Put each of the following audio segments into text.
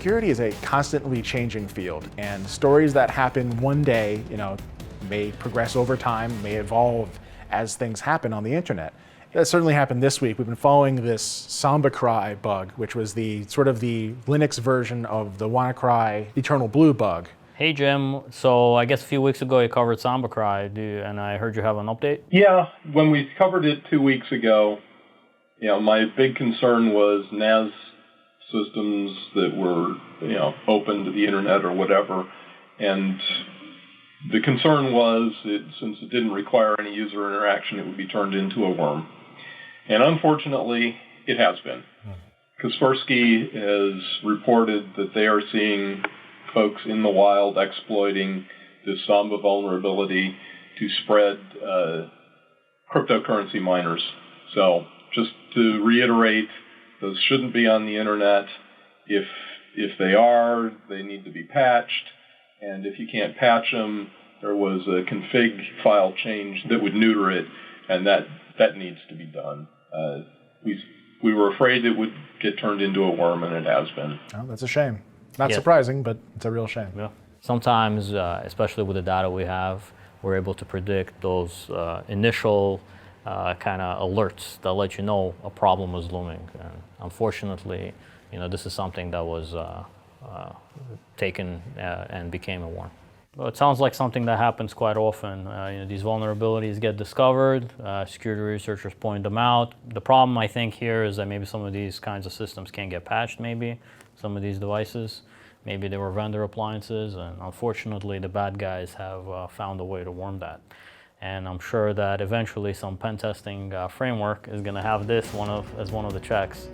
Security is a constantly changing field, and stories that happen one day, may progress over time, may evolve as things happen on the internet. That certainly happened this week. We've been following this Samba Cry bug, which was the Linux version of the WannaCry Eternal Blue bug. Hey Jim, so I guess a few weeks ago you covered Samba Cry, and I heard you have an update? Yeah, when we covered it 2 weeks ago, my big concern was NAS systems that were, open to the internet or whatever, and the concern was that since it didn't require any user interaction, it would be turned into a worm. And unfortunately, it has been. Kaspersky has reported that they are seeing folks in the wild exploiting this Samba vulnerability to spread cryptocurrency miners. So just to reiterate, those shouldn't be on the internet. If they are, they need to be patched. And if you can't patch them, there was a config file change that would neuter it, and that needs to be done. We were afraid it would get turned into a worm, and it has been. Oh, that's a shame. Not surprising, but it's a real shame. Yeah. Sometimes, especially with the data we have, we're able to predict those initial kind of alerts that let you know a problem is looming. And unfortunately, this is something that was taken and became a worm. Well, it sounds like something that happens quite often. These vulnerabilities get discovered, security researchers point them out. The problem, I think, here is that maybe some of these kinds of systems can't get patched, maybe, some of these devices. Maybe they were vendor appliances, and unfortunately the bad guys have found a way to worm that. And I'm sure that eventually some pen testing framework is going to have this as one of the checks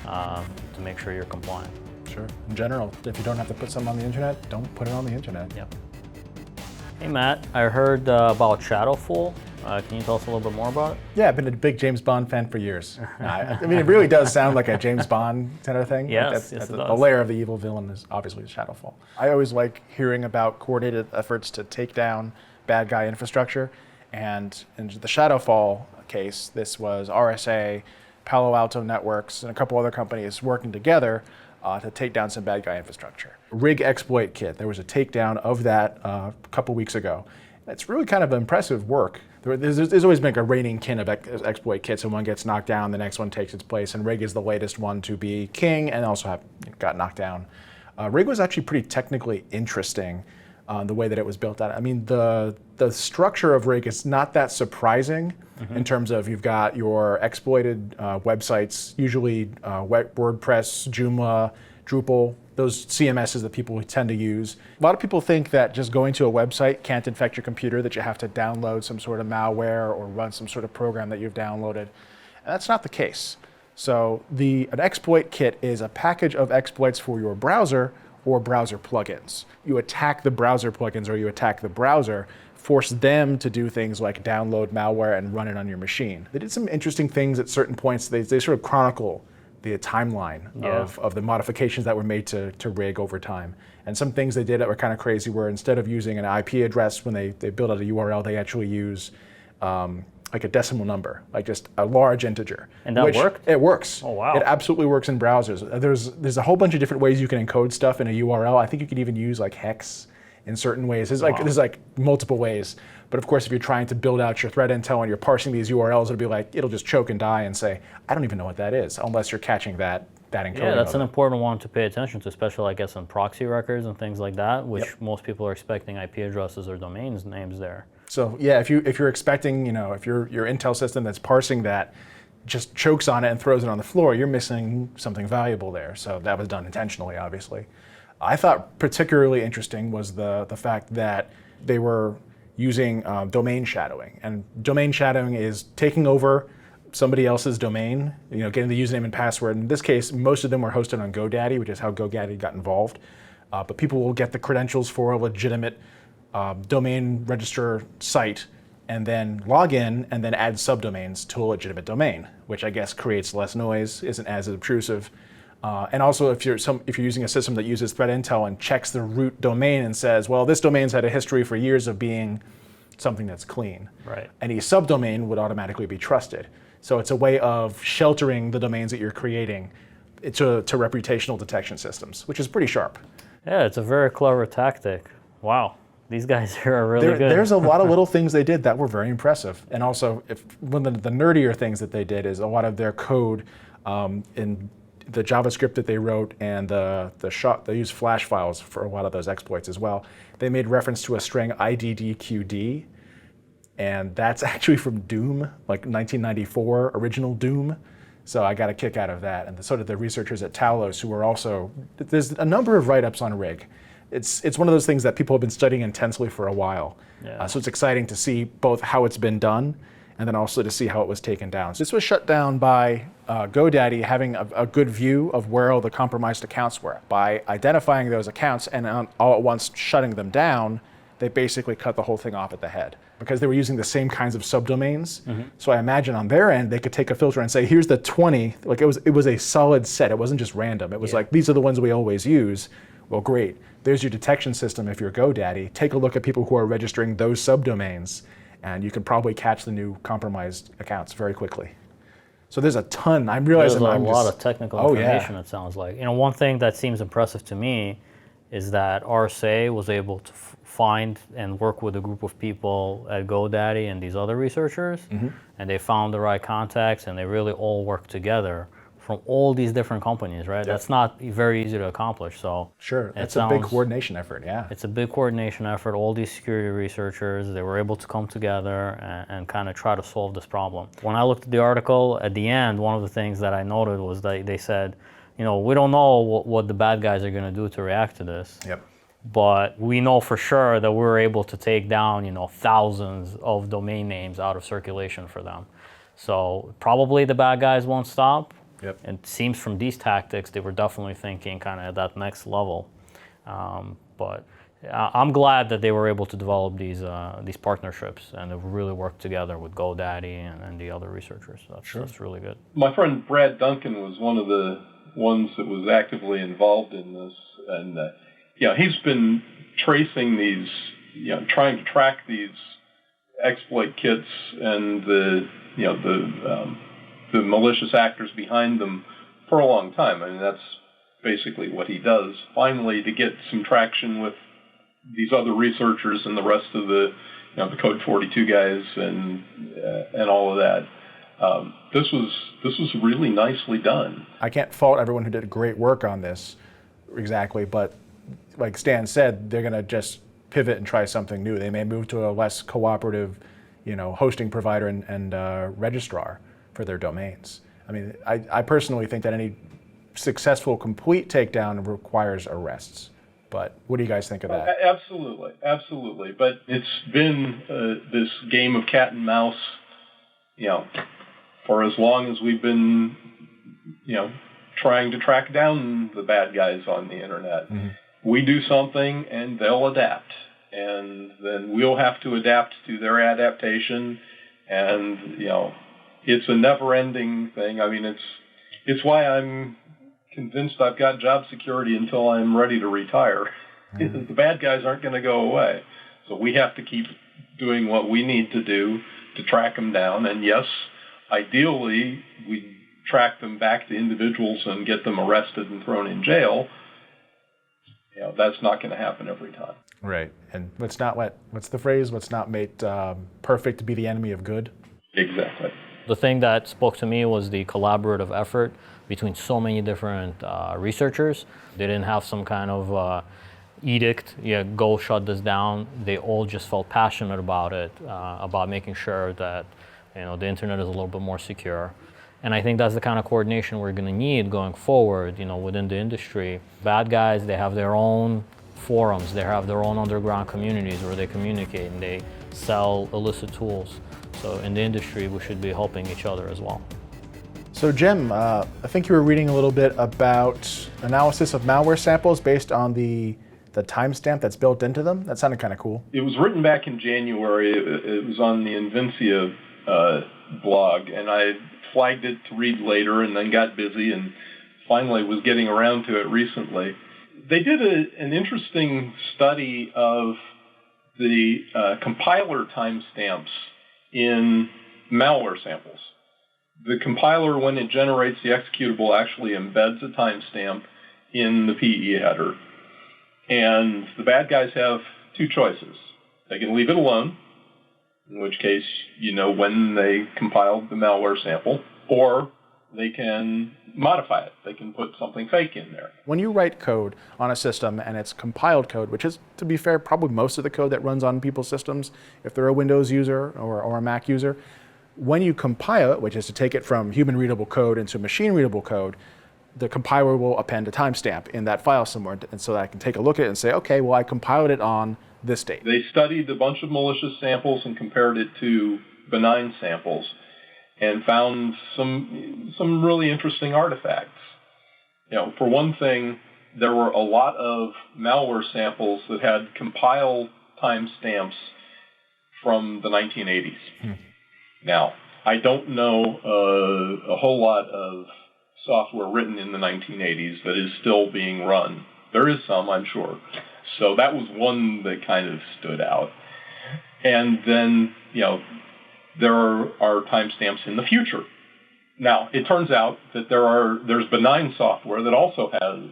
to make sure you're compliant. Sure. In general, if you don't have to put something on the internet, don't put it on the internet. Yep. Hey Matt, I heard about Shadowfall. Can you tell us a little bit more about it? Yeah, I've been a big James Bond fan for years. I mean, it really does sound like a James Bond kind of thing. Yes, like yes, it the does. layer of the evil villain is obviously Shadowfall. I always like hearing about coordinated efforts to take down bad guy infrastructure. And in the Shadowfall case, this was RSA, Palo Alto Networks, and a couple other companies working together to take down some bad guy infrastructure. Rig Exploit Kit, there was a takedown of that a couple weeks ago. It's really kind of impressive work. There's always been like a reigning kin of exploit kits, and one gets knocked down, the next one takes its place, and Rig is the latest one to be king and also got knocked down. Rig was actually pretty technically interesting, the way that it was built out. I mean, the structure of Rig is not that surprising in terms of you've got your exploited websites, usually WordPress, Joomla, Drupal, those CMSs that people tend to use. A lot of people think that just going to a website can't infect your computer, that you have to download some sort of malware or run some sort of program that you've downloaded. And that's not the case. So an exploit kit is a package of exploits for your browser or browser plugins. You attack the browser plugins or you attack the browser, force them to do things like download malware and run it on your machine. They did some interesting things at certain points. They sort of chronicle the timeline of the modifications that were made to Rig over time. And some things they did that were kind of crazy were instead of using an IP address when they build out a URL, they actually use like a decimal number, like just a large integer. And that worked? It works. Oh, wow. It absolutely works in browsers. There's a whole bunch of different ways you can encode stuff in a URL. I think you could even use like hex in certain ways. There's like multiple ways. But of course, if you're trying to build out your threat intel and you're parsing these URLs, it'll just choke and die and say, I don't even know what that is, unless you're catching that encoding. Yeah, that's an important one to pay attention to, especially I guess on proxy records and things like that, which most people are expecting IP addresses or domains names there. So yeah, if you're expecting, if your Intel system that's parsing that just chokes on it and throws it on the floor, you're missing something valuable there. So that was done intentionally, obviously. I thought particularly interesting was the fact that they were using domain shadowing. And domain shadowing is taking over somebody else's domain, getting the username and password. In this case, most of them were hosted on GoDaddy, which is how GoDaddy got involved. But people will get the credentials for a legitimate domain register site and then log in and then add subdomains to a legitimate domain, which I guess creates less noise, isn't as obtrusive. And also, if you're using a system that uses threat intel and checks the root domain and says, well, this domain's had a history for years of being something that's clean, right, any subdomain would automatically be trusted. So it's a way of sheltering the domains that you're creating. to reputational detection systems, which is pretty sharp. Yeah, it's a very clever tactic. Wow, these guys here are really good. There's a lot of little things they did that were very impressive. And also, one of the nerdier things that they did is a lot of their code in the JavaScript that they wrote and they use Flash files for a lot of those exploits as well. They made reference to a string IDDQD, and that's actually from Doom, like 1994 original Doom. So I got a kick out of that. And so did the researchers at Talos, who were also, there's a number of write-ups on Rig. It's one of those things that people have been studying intensely for a while. Yeah. So it's exciting to see both how it's been done and then also to see how it was taken down. So this was shut down by GoDaddy having a good view of where all the compromised accounts were. By identifying those accounts and all at once shutting them down, they basically cut the whole thing off at the head because they were using the same kinds of subdomains. So I imagine on their end, they could take a filter and say, here's the 20, like it was a solid set. It wasn't just random. It was like, these are the ones we always use. Well, great. There's your detection system if you're GoDaddy. Take a look at people who are registering those subdomains, and you can probably catch the new compromised accounts very quickly. So there's a ton. I'm realizing There's a lot of technical information, yeah. it sounds like. One thing that seems impressive to me is that RSA was able to find and work with a group of people at GoDaddy and these other researchers, and they found the right contacts, and they really all worked together from all these different companies, right? That's not very easy to accomplish. So sure, it's a big coordination effort, yeah. It's a big coordination effort. All these security researchers, they were able to come together and kind of try to solve this problem. When I looked at the article, at the end, one of the things that I noted was that they said, we don't know what the bad guys are going to do to react to this. Yep. But we know for sure that we're able to take down, thousands of domain names out of circulation for them. So probably the bad guys won't stop. Yep. It seems from these tactics, they were definitely thinking kind of at that next level. But I'm glad that they were able to develop these partnerships and have really worked together with GoDaddy and the other researchers. That's really good. My friend Brad Duncan was one of the ones that was actively involved in this, and he's been tracing these, trying to track these exploit kits and the malicious actors behind them for a long time. I mean, that's basically what he does. Finally, to get some traction with these other researchers and the rest of the Code 42 guys and all of that. This was really nicely done. I can't fault everyone who did great work on this exactly, but like Stan said, they're going to just pivot and try something new. They may move to a less cooperative, hosting provider and registrar for their domains. I mean, I personally think that any successful complete takedown requires arrests. But what do you guys think of that? Absolutely. But it's been this game of cat and mouse, for as long as we've been, trying to track down the bad guys on the internet. We do something and they'll adapt. And then we'll have to adapt to their adaptation. And, it's a never-ending thing. I mean, it's why I'm convinced I've got job security until I'm ready to retire. The bad guys aren't going to go away. So we have to keep doing what we need to do to track them down. And yes, ideally, we track them back to individuals and get them arrested and thrown in jail. That's not going to happen every time. Right. And what's the phrase? Let's not make perfect to be the enemy of good. Exactly. The thing that spoke to me was the collaborative effort between so many different researchers. They didn't have some kind of edict, go shut this down. They all just felt passionate about it, about making sure that the internet is a little bit more secure. And I think that's the kind of coordination we're going to need going forward, within the industry. Bad guys, they have their own forums, they have their own underground communities where they communicate and they sell illicit tools. So in the industry, we should be helping each other as well. So Jim, I think you were reading a little bit about analysis of malware samples based on the timestamp that's built into them. That sounded kind of cool. It was written back in January. It was on the Invincia blog, and I flagged it to read later and then got busy and finally was getting around to it recently. They did an interesting study of the compiler timestamps in malware samples. The compiler, when it generates the executable, actually embeds a timestamp in the PE header. And the bad guys have two choices. They can leave it alone, in which case you know when they compiled the malware sample, or they can modify it. They can put something fake in there. When you write code on a system and it's compiled code, which is, to be fair, probably most of the code that runs on people's systems, if they're a Windows user or a Mac user, when you compile it, which is to take it from human readable code into machine readable code, the compiler will append a timestamp in that file somewhere, and so that I can take a look at it and say, okay, well, I compiled it on this date. They studied a bunch of malicious samples and compared it to benign samples and found some really interesting artifacts. For one thing, there were a lot of malware samples that had compile timestamps from the 1980s. Now, I don't know a whole lot of software written in the 1980s that is still being run. There is some, I'm sure. So that was one that kind of stood out. And then, there are timestamps in the future. Now, it turns out that there's benign software that also has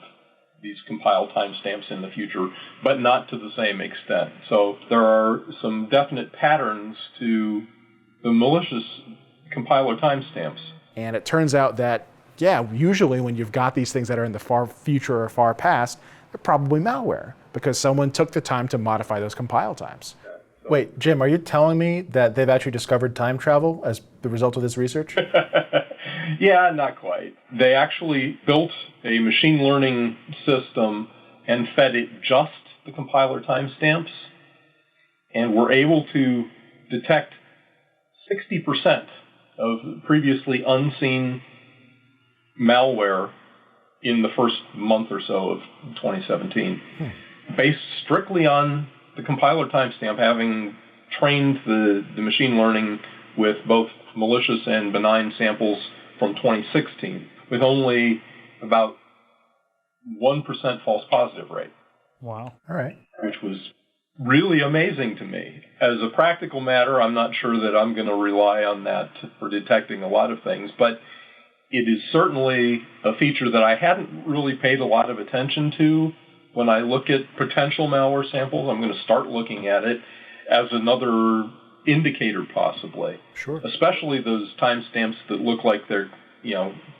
these compiled timestamps in the future, but not to the same extent. So there are some definite patterns to the malicious compiler timestamps. And it turns out that, usually when you've got these things that are in the far future or far past, they're probably malware because someone took the time to modify those compile times. Wait, Jim, are you telling me that they've actually discovered time travel as the result of this research? Yeah, not quite. They actually built a machine learning system and fed it just the compiler timestamps and were able to detect 60% of previously unseen malware in the first month or so of 2017, based strictly on the compiler timestamp, having trained the machine learning with both malicious and benign samples from 2016, with only about 1% false positive rate. Wow. All right. Which was really amazing to me. As a practical matter, I'm not sure that I'm going to rely on that for detecting a lot of things, but it is certainly a feature that I hadn't really paid a lot of attention to. When I look at potential malware samples, I'm going to start looking at it as another indicator possibly. Sure. Especially those timestamps that look like they're,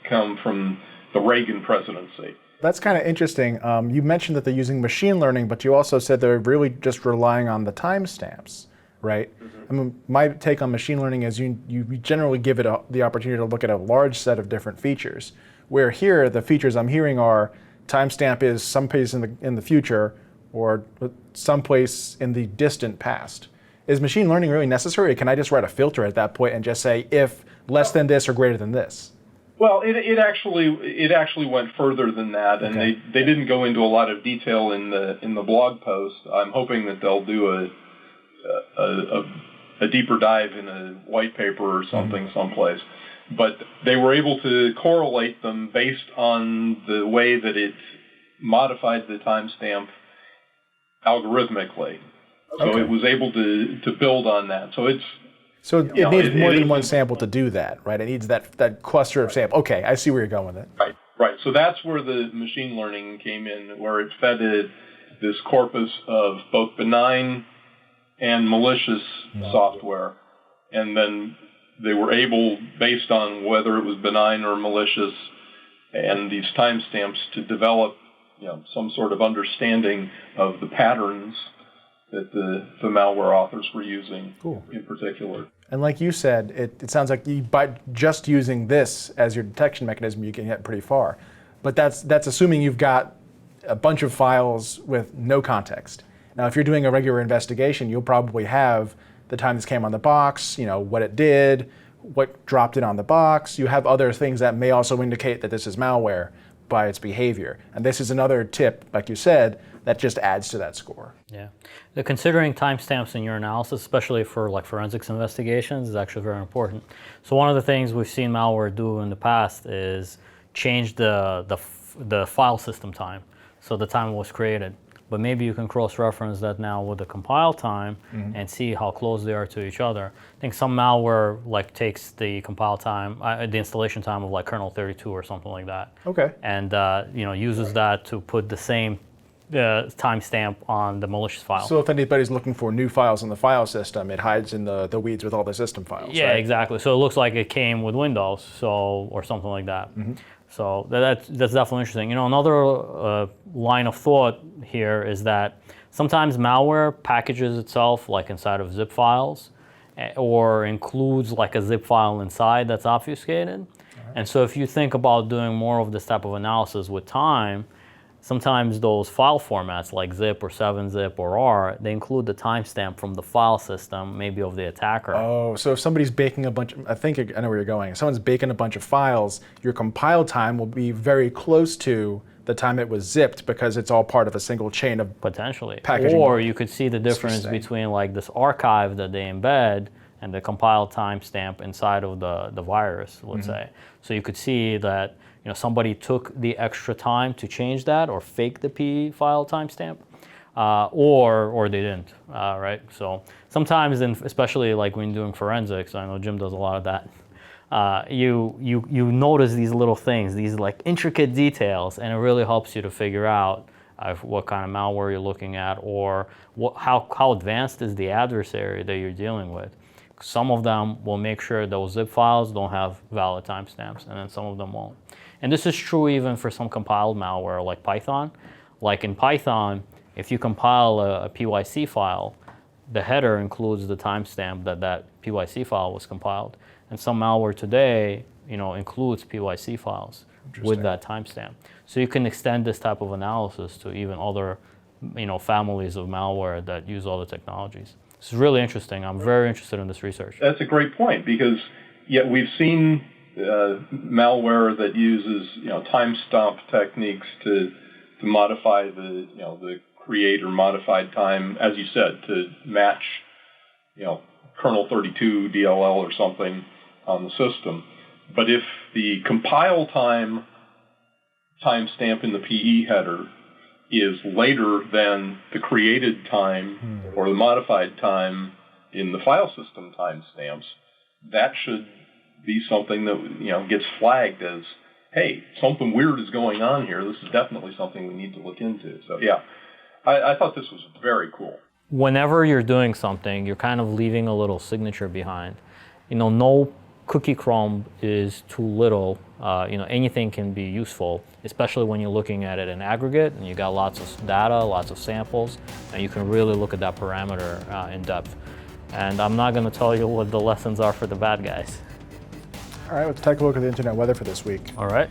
come from the Reagan presidency. That's kind of interesting. You mentioned that they're using machine learning, but you also said they're really just relying on the timestamps, right? I mean, my take on machine learning is you generally give it the opportunity to look at a large set of different features, where here the features I'm hearing are timestamp is someplace in the future or someplace in the distant past. Is machine learning really necessary, or can I just write a filter at that point and just say if less than this or greater than this? Well, it actually went further than that, and okay. they didn't go into a lot of detail in the blog post. I'm hoping that they'll do a deeper dive in a white paper or something someplace. But they were able to correlate them based on the way that it modified the timestamp algorithmically. So it was able to build on that. So it needs more than one sample to do that, right? It needs that cluster of samples. Okay, I see where you're going with it. Right. So that's where the machine learning came in, where it fed it this corpus of both benign and malicious software. And then they were able, based on whether it was benign or malicious, and these timestamps to develop, some sort of understanding of the patterns that the malware authors were using in particular. And like you said, it sounds like by just using this as your detection mechanism, you can get pretty far. But that's assuming you've got a bunch of files with no context. Now, if you're doing a regular investigation, you'll probably have the time this came on the box, what it did, what dropped it on the box. You have other things that may also indicate that this is malware by its behavior. And this is another tip, like you said, that just adds to that score. Yeah. Considering timestamps in your analysis, especially for forensics investigations, is actually very important. So one of the things we've seen malware do in the past is change the file system time, so the time it was created. but maybe you can cross-reference that now with the compile time and see how close they are to each other. I think some malware like takes the compile time, the installation time of like kernel 32 or something like that. Okay. And uses that to put the same timestamp on the malicious file. So if anybody's looking for new files in the file system, it hides in the weeds with all the system files. Yeah, right? exactly. So it looks like it came with Windows, or something like that. So that's definitely interesting. Another line of thought here is that sometimes malware packages itself like inside of zip files, or includes like a zip file inside that's obfuscated. And so if you think about doing more of this type of analysis with time, sometimes those file formats like zip or 7-zip or R, they include the timestamp from the file system, maybe of the attacker. Oh, so if somebody's baking a bunch of, I think I know where you're going. If someone's baking a bunch of files, your compile time will be very close to the time it was zipped because it's all part of a single chain of potentially packaging. Or you could see the difference between like this archive that they embed and the compile timestamp inside of the virus, let's say. So you could see that somebody took the extra time to change that or fake the PE file timestamp, or they didn't, right? So sometimes, especially like when you're doing forensics, I know Jim does a lot of that, you notice these little things, these like intricate details, and it really helps you to figure out what kind of malware you're looking at, or how advanced is the adversary that you're dealing with. Some of them will make sure those zip files don't have valid timestamps, and then some of them won't. And this is true even for some compiled malware like Python. Like in Python, if you compile a PYC file, the header includes the timestamp that PYC file was compiled. And some malware today, includes PYC files with that timestamp. So you can extend this type of analysis to even other, families of malware that use all the technologies. It's really interesting. I'm very interested in this research. That's a great point, because we've seen malware that uses time stomp techniques to modify the create or modified time, as you said, to match kernel 32 DLL or something on the system. But if the compile timestamp in the PE header is later than the created time or the modified time in the file system timestamps, that should be something that gets flagged as, hey, something weird is going on here. This is definitely something we need to look into. So yeah, I thought this was very cool. Whenever you're doing something, you're kind of leaving a little signature behind. No cookie crumb is too little. Anything can be useful, especially when you're looking at it in aggregate and you got lots of data, lots of samples, and you can really look at that parameter in depth. And I'm not going to tell you what the lessons are for the bad guys. All right, let's take a look at the internet weather for this week. All right.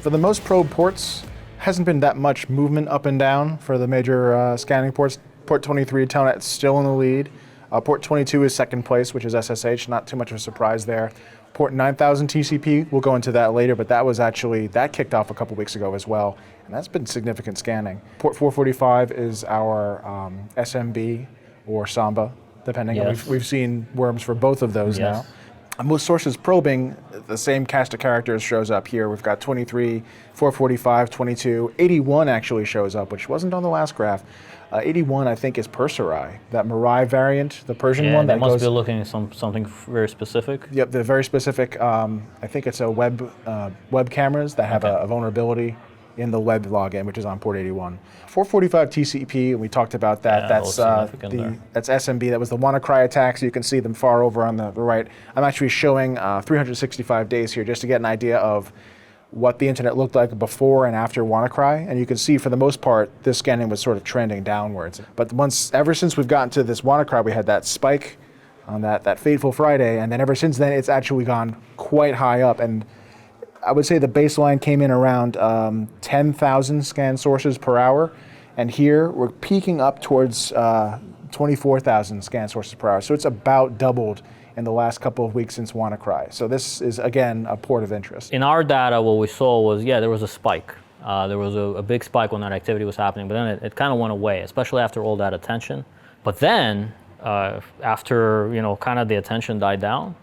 For the most probe ports, hasn't been that much movement up and down for the major scanning ports. Port 23, Telnet still in the lead. Port 22 is second place, which is SSH, not too much of a surprise there. Port 9000 TCP, we'll go into that later, but that kicked off a couple weeks ago as well, and that's been significant scanning. Port 445 is our SMB or Samba, depending. Yes. We've seen worms for both of those now. Most sources probing, the same cast of characters shows up here. We've got 23, 445, 22, 81 actually shows up, which wasn't on the last graph. 81, I think, is Perserai, that Mirai variant, the Persian one. They must be looking at something very specific. Yep, the very specific, I think it's a web cameras that have a vulnerability in the web login, which is on port 81. 445 TCP, and we talked about that. Yeah, that's SMB. That was the WannaCry attack, so you can see them far over on the right. I'm actually showing 365 days here just to get an idea of what the internet looked like before and after WannaCry, and you can see for the most part this scanning was sort of trending downwards. But ever since we've gotten to this WannaCry, we had that spike on that fateful Friday, and then ever since then it's actually gone quite high up. And I would say the baseline came in around 10,000 scan sources per hour, and here we're peaking up towards 24,000 scan sources per hour. So it's about doubled in the last couple of weeks since WannaCry. So this is, again, a port of interest. In our data, what we saw was, there was a spike. There was a big spike when that activity was happening, but then it kind of went away, especially after all that attention. But then, after kind of the attention died down,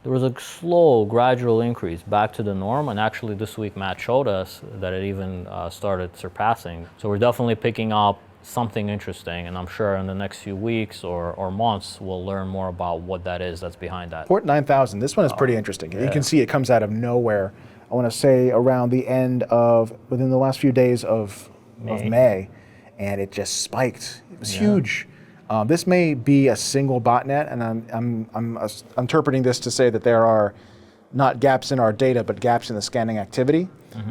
there was a slow, gradual increase back to the norm, and actually this week Matt showed us that it even started surpassing. So we're definitely picking up something interesting, and I'm sure in the next few weeks or months we'll learn more about what that is that's behind that. Port 9000, this one is pretty interesting. You can see it comes out of nowhere. I want to say around the end of, within the last few days of May, and it just spiked. It was huge. This may be a single botnet, and I'm interpreting this to say that there are not gaps in our data, but gaps in the scanning activity,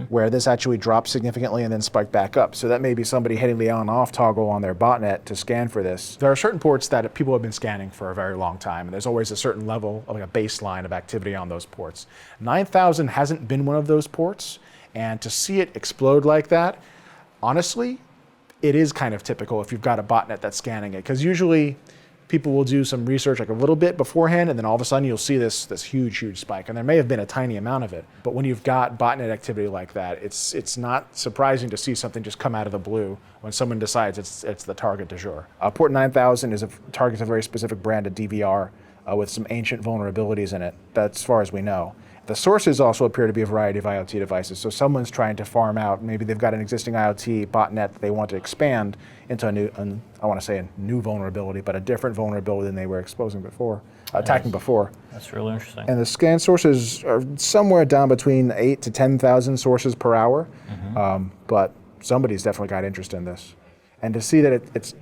where this actually dropped significantly and then spiked back up. So that may be somebody hitting the on-off toggle on their botnet to scan for this. There are certain ports that people have been scanning for a very long time, and there's always a certain level, like a baseline of activity on those ports. 9000 hasn't been one of those ports, and to see it explode like that, honestly, it is kind of typical if you've got a botnet that's scanning it, because usually people will do some research like a little bit beforehand, and then all of a sudden you'll see this huge spike, and there may have been a tiny amount of it. But when you've got botnet activity like that, it's not surprising to see something just come out of the blue when someone decides it's the target du jour. Port 9000 targets a very specific brand of DVR with some ancient vulnerabilities in it, that's as far as we know. The sources also appear to be a variety of IoT devices. So someone's trying to farm out, maybe they've got an existing IoT botnet that they want to expand into a new, I want to say a new vulnerability, but a different vulnerability than they were attacking before. That's really interesting. And the scan sources are somewhere down between 8,000 to 10,000 sources per hour. But somebody's definitely got interest in this. And to see that it's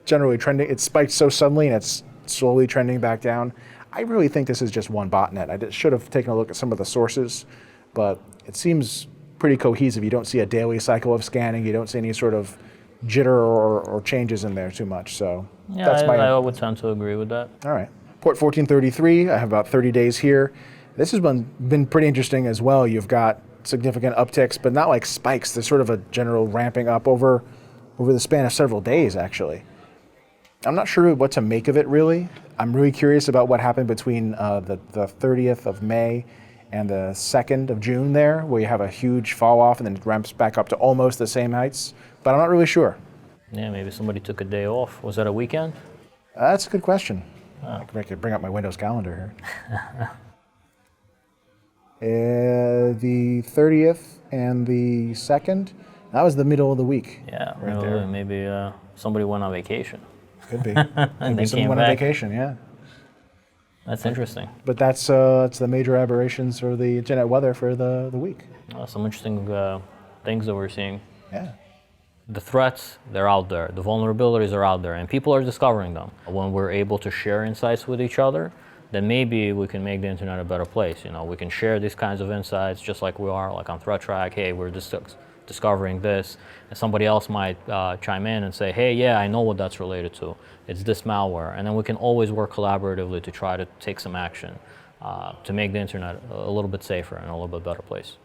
generally trending, it spiked so suddenly and it's slowly trending back down, I really think this is just one botnet. I should have taken a look at some of the sources, but it seems pretty cohesive. You don't see a daily cycle of scanning. You don't see any sort of jitter or changes in there too much. So Yeah, that's I would tend to agree with that. All right. Port 1433, I have about 30 days here. This has been pretty interesting as well. You've got significant upticks, but not like spikes. There's sort of a general ramping up over the span of several days, actually. I'm not sure what to make of it, really. I'm really curious about what happened between the 30th of May and the 2nd of June there, where you have a huge fall off and then it ramps back up to almost the same heights. But I'm not really sure. Yeah, maybe somebody took a day off. Was that a weekend? That's a good question. I could bring up my Windows calendar here. The 30th and the 2nd, that was the middle of the week. Yeah, right there. maybe somebody went on vacation. Could be. And Maybe they someone came went on back. vacation, yeah. That's interesting. But that's the major aberrations for the internet weather for the week. Some interesting things that we're seeing. Yeah. The threats, they're out there. The vulnerabilities are out there, and people are discovering them. When we're able to share insights with each other, then maybe we can make the internet a better place. We can share these kinds of insights just like we are, like on ThreatTrack. Hey, we're discovering this, and somebody else might chime in and say, hey, yeah, I know what that's related to. It's this malware. And then we can always work collaboratively to try to take some action to make the internet a little bit safer and a little bit better place.